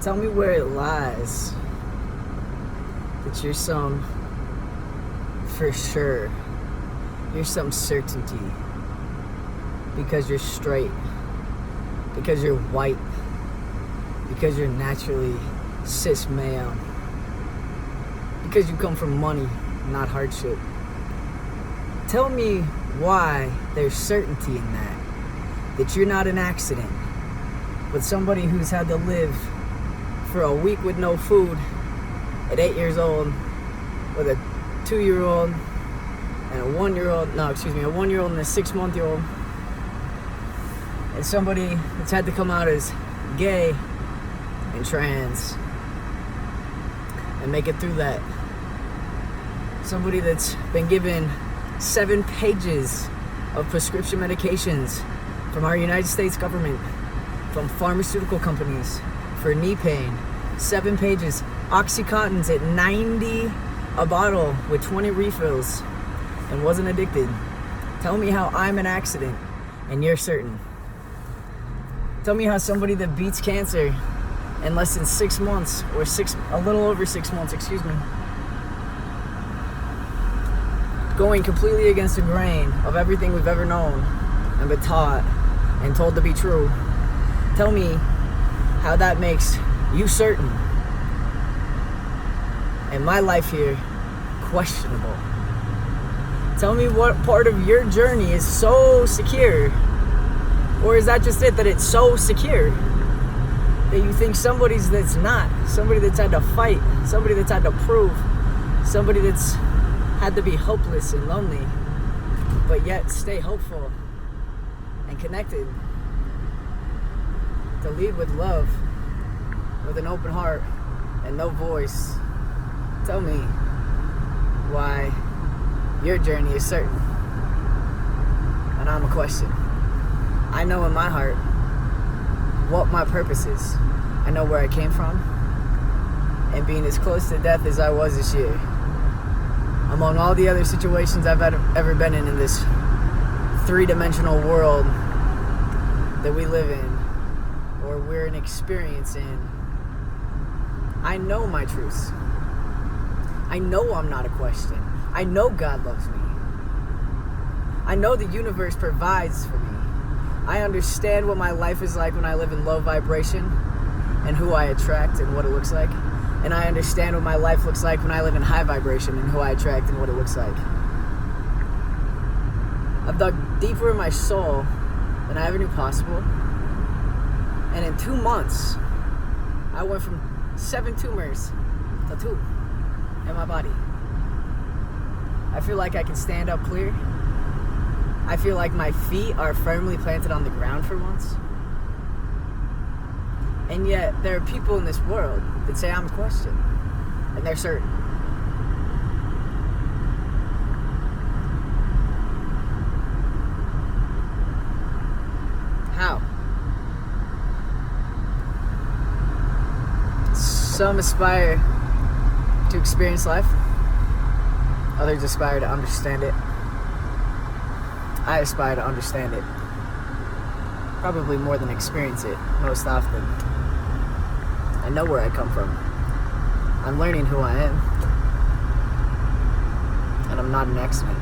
Tell me where it lies that you're some for sure. You're some certainty. Because you're straight. Because you're white. Because you're naturally cis male. Because you come from money, not hardship. Tell me why there's certainty in that. That you're not an accident. But somebody who's had to live for a week with no food at 8 years old, with a 2-year-old and a 1-year-old, a 1-year-old and a 6-month-old, and somebody that's had to come out as gay and trans and make it through that. Somebody that's been given 7 pages of prescription medications from our United States government, from pharmaceutical companies, for knee pain. 7 pages. Oxycontin's at $90 a bottle with 20 refills and wasn't addicted. Tell me how I'm an accident and you're certain. Tell me how somebody that beats cancer in less than 6 months, or a little over 6 months, going completely against the grain of everything we've ever known and been taught and told to be true. Tell me how that makes you certain and my life here questionable. Tell me what part of your journey is so secure, or is that just it, that it's so secure that you think somebody's that's not, somebody that's had to fight, somebody that's had to prove, somebody that's had to be hopeless and lonely, but yet stay hopeful and connected, to lead with love, with an open heart and no voice. Tell me why your journey is certain and I'm a question. I know in my heart what my purpose is. I know where I came from, and being as close to death as I was this year, among all the other situations I've ever been in this 3-dimensional world that we live in, or we're an experience in, I know my truths. I know I'm not a question. I know God loves me. I know the universe provides for me. I understand what my life is like when I live in low vibration and who I attract and what it looks like. And I understand what my life looks like when I live in high vibration and who I attract and what it looks like. I've dug deeper in my soul than I ever knew possible. And in 2 months, I went from 7 tumors to 2 in my body. I feel like I can stand up clear. I feel like my feet are firmly planted on the ground for once. And yet, there are people in this world that say I'm a question, and they're certain. How? Some aspire to experience life. Others aspire to understand it. I aspire to understand it. Probably more than experience it most often. I know where I come from. I'm learning who I am. And I'm not an accident.